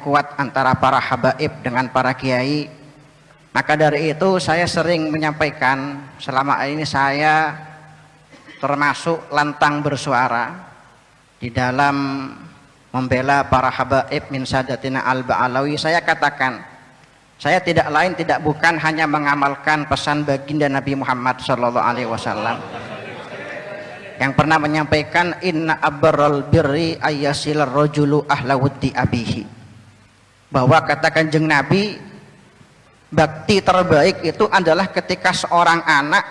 kuat antara para habaib dengan para kiai. Maka dari itu saya sering menyampaikan, selama ini saya termasuk lantang bersuara di dalam membela para habaib min Sadatina Al-Ba'alawi. Saya katakan, saya tidak lain tidak bukan hanya mengamalkan pesan baginda Nabi Muhammad SAW yang pernah menyampaikan, inna abral birri ayyasilar rajulu ahla wuddi abihi, bahwa kata Kanjeng Nabi, bakti terbaik itu adalah ketika seorang anak,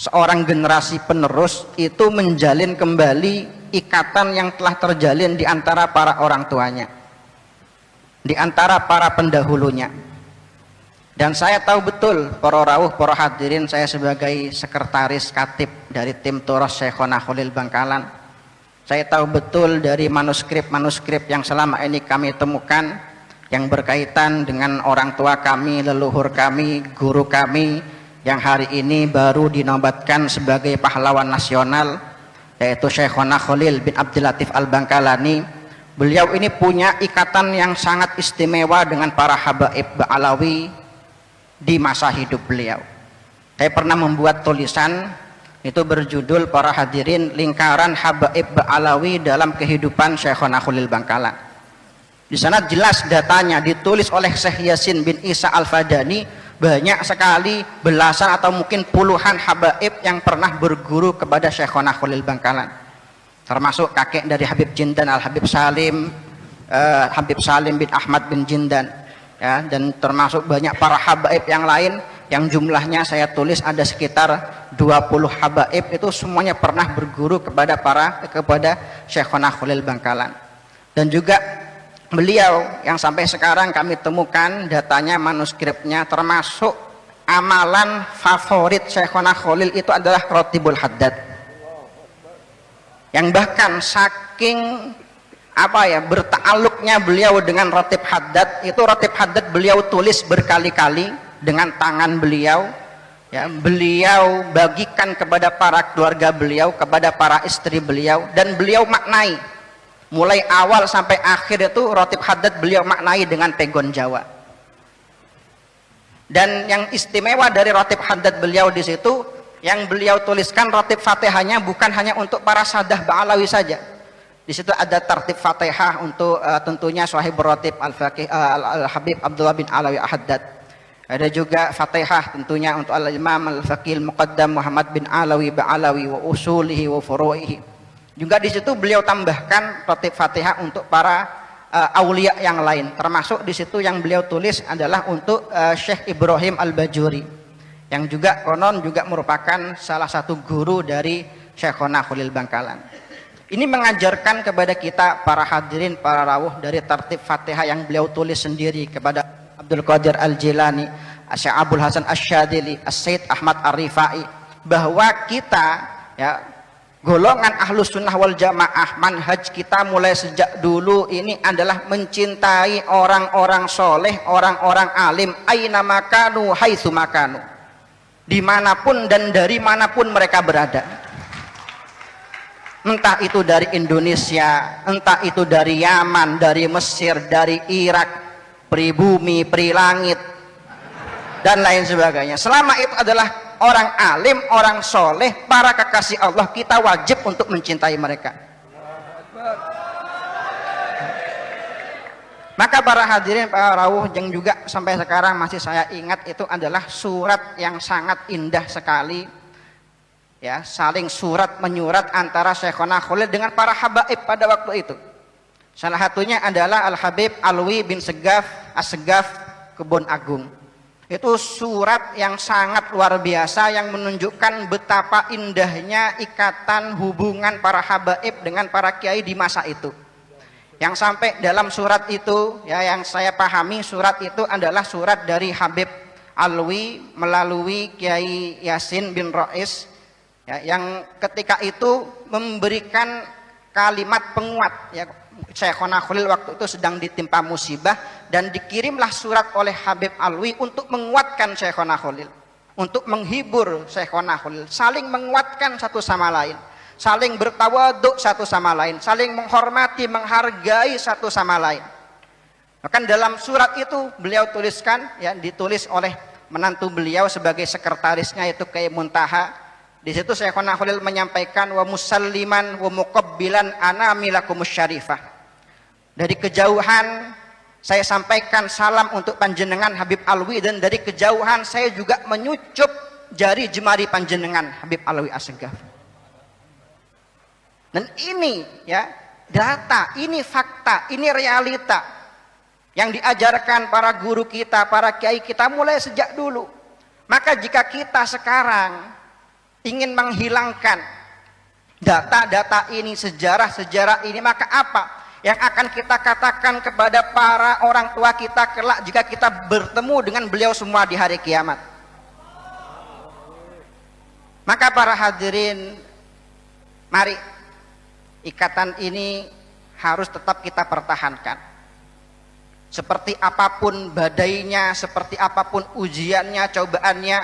seorang generasi penerus itu menjalin kembali ikatan yang telah terjalin di antara para orang tuanya, di antara para pendahulunya. Dan saya tahu betul, para rawuh, para hadirin, saya sebagai sekretaris katib dari tim Turas Syekhona Khalil Bangkalan, saya tahu betul dari manuskrip-manuskrip yang selama ini kami temukan yang berkaitan dengan orang tua kami, leluhur kami, guru kami yang hari ini baru dinobatkan sebagai pahlawan nasional, yaitu Syekhona Khalil bin Abdul Latif Al-Bangkalani. Beliau ini punya ikatan yang sangat istimewa dengan para habaib Ba'alawi di masa hidup beliau. Saya pernah membuat tulisan itu berjudul, para hadirin, lingkaran habaib Ba'alawi dalam kehidupan Syekhona Khalil Bangkalan. Di sana jelas datanya ditulis oleh Syekh Yasin bin Isa Al-Fadani, banyak sekali, belasan atau mungkin puluhan habaib yang pernah berguru kepada Syekhona Khalil Bangkalan, termasuk kakek dari Habib Jindan Al-Habib Salim, Habib Salim bin Ahmad bin Jindan, ya, dan termasuk banyak para habaib yang lain yang jumlahnya saya tulis ada sekitar 20 habaib. Itu semuanya pernah berguru kepada Syekhona Khalil Bangkalan. Dan juga beliau yang sampai sekarang kami temukan datanya, manuskripnya, termasuk amalan favorit Syekhona Khalil itu adalah Rotibul Haddad, yang bahkan saking berta'alluqnya beliau dengan Rotib Haddad, itu Rotib Haddad beliau tulis berkali-kali dengan tangan beliau, ya, beliau bagikan kepada para keluarga beliau, kepada para istri beliau, dan beliau maknai mulai awal sampai akhir. Itu Rotib Haddad beliau maknai dengan pegon Jawa. Dan yang istimewa dari Rotib Haddad beliau di situ, yang beliau tuliskan Rotib Fatihahnya bukan hanya untuk para sadah Ba'alawi saja. Di situ ada tertib Fatihah untuk tentunya Sahib Rotib Al-Faqih Al-Habib Abdullah bin Alawi Haddad. Ada juga Fatihah tentunya untuk Al-Imam Al-Faqih Al-Muqaddam Muhammad bin Alawi Ba'alawi wa usulihi wa furu'ihi. Juga di situ beliau tambahkan tertib Fatihah untuk para aulia yang lain. Termasuk di situ yang beliau tulis adalah untuk Syekh Ibrahim Al-Bajuri, yang juga konon juga merupakan salah satu guru dari Syekhona Khalil Bangkalan. Ini mengajarkan kepada kita para hadirin, para rawuh, dari tertib Fatihah yang beliau tulis sendiri kepada Abdul Qadir Al-Jilani, Syekh Abdul Hasan Asy-Syadzili, As-Said Ahmad Ar-Rifai, bahwa kita, ya, golongan Ahlus Sunnah wal Jamaah, manhaj kita mulai sejak dulu ini adalah mencintai orang-orang soleh, orang-orang alim, aina makanu haitsu makanu, dimanapun dan dari manapun mereka berada. Entah itu dari Indonesia, entah itu dari Yaman, dari Mesir, dari Irak, pribumi, prilangit, dan lain sebagainya. Selama itu adalah orang alim, orang soleh, para kekasih Allah, kita wajib untuk mencintai mereka. Maka para hadirin, para rawuh, yang juga sampai sekarang masih saya ingat, itu adalah surat yang sangat indah sekali, ya, saling surat menyurat antara Syekhona Khalil dengan para habaib pada waktu itu. Salah satunya adalah Al-Habib Alwi bin Segaf As-Segaf Kebon Agung. Itu surat yang sangat luar biasa yang menunjukkan betapa indahnya ikatan hubungan para habaib dengan para kiai di masa itu. Yang sampai dalam surat itu, ya, yang saya pahami surat itu adalah surat dari Habib Alwi melalui Kiai Yasin bin Rais, ya, yang ketika itu memberikan kalimat penguat, ya, Syekhona Khalil waktu itu sedang ditimpa musibah, dan dikirimlah surat oleh Habib Alwi untuk menguatkan Syekhona Khalil, untuk menghibur Syekhona Khalil, saling menguatkan satu sama lain, saling bertawaduk satu sama lain, saling menghormati, menghargai satu sama lain. Bahkan dalam surat itu beliau tuliskan, ya, ditulis oleh menantu beliau sebagai sekretarisnya, yaitu Kiai Muntaha. Di situ Syekhona Khalil menyampaikan, wa musalliman wa muqabbilan anamilakumus syarifah. Dari kejauhan saya sampaikan salam untuk panjenengan Habib Alwi, dan dari kejauhan saya juga menyucup jari jemari panjenengan Habib Alwi Assegaf. Dan ini, ya, data, ini fakta, ini realita yang diajarkan para guru kita, para kiai kita mulai sejak dulu. Maka jika kita sekarang ingin menghilangkan data-data ini, sejarah-sejarah ini, maka apa yang akan kita katakan kepada para orang tua kita kelak jika kita bertemu dengan beliau semua di hari kiamat? Maka para hadirin, mari ikatan ini harus tetap kita pertahankan. Seperti apapun badainya, seperti apapun ujiannya, cobaannya,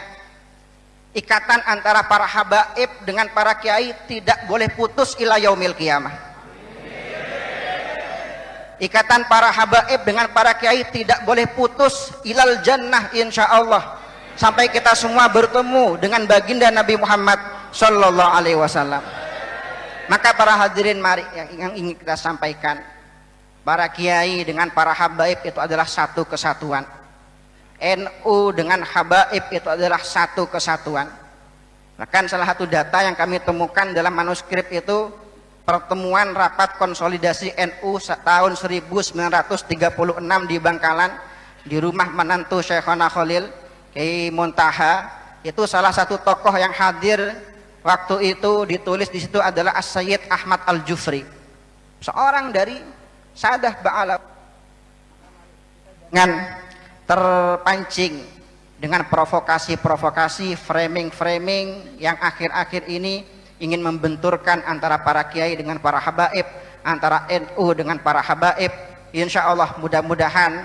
ikatan antara para habaib dengan para kiai tidak boleh putus ila yaumil qiyamah. Ikatan para habaib dengan para kiai tidak boleh putus ilal jannah insyaallah, sampai kita semua bertemu dengan baginda Nabi Muhammad sallallahu alaihi wasallam. Maka para hadirin, mari yang ingin kita sampaikan, para kiai dengan para habaib itu adalah satu kesatuan. NU dengan habaib itu adalah satu kesatuan. Bahkan salah satu data yang kami temukan dalam manuskrip itu, pertemuan rapat konsolidasi NU tahun 1936 di Bangkalan, di rumah menantu Syekhona Khalil, Kiai Muntaha, itu salah satu tokoh yang hadir waktu itu, ditulis di situ adalah As-Sayyid Ahmad Al-Jufri, seorang dari Sadah Ba'ala, dengan terpancing dengan provokasi-provokasi, framing-framing yang akhir-akhir ini ingin membenturkan antara para kiai dengan para habaib, antara NU dengan para habaib. Insya Allah mudah-mudahan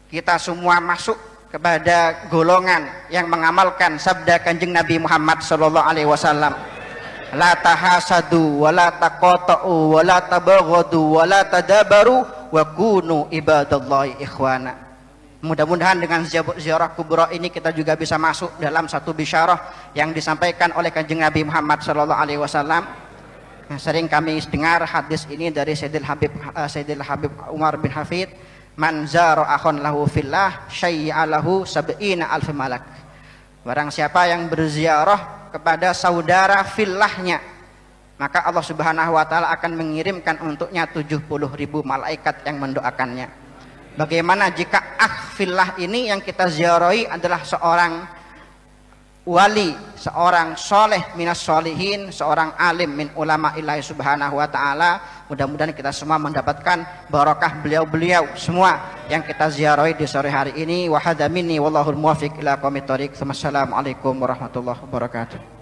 kita semua masuk kepada golongan yang mengamalkan sabda Kanjeng Nabi Muhammad sallallahu alaihi wasallam, la tahasadu wa la taqata'u wa la tabaghadu wa la tadabaru wa kunu ibadallahi ikhwana. Mudah-mudahan dengan ziarah kubra ini kita juga bisa masuk dalam satu bisyarah yang disampaikan oleh Kanjeng Nabi Muhammad sallallahu alaihi wasallam. Sering kami dengar hadis ini dari Sayyidil Habib Umar bin Hafid, man zara akhon lahu fillah syai'alahu sab'ina alf malak. Barang siapa yang berziarah kepada saudara fillahnya, maka Allah Subhanahu wa taala akan mengirimkan untuknya 70.000 malaikat yang mendoakannya. Bagaimana jika fillah ini yang kita ziarahi adalah seorang wali, seorang soleh minas solihin, seorang alim min ulama ilahi Subhanahu wa taala. Mudah-mudahan kita semua mendapatkan barakah beliau-beliau semua yang kita ziarahi di sore hari ini. Wa hadza minni wallahul muwaffiq ila aqwamit thoriq. Wassalamualaikum warahmatullahi wabarakatuh.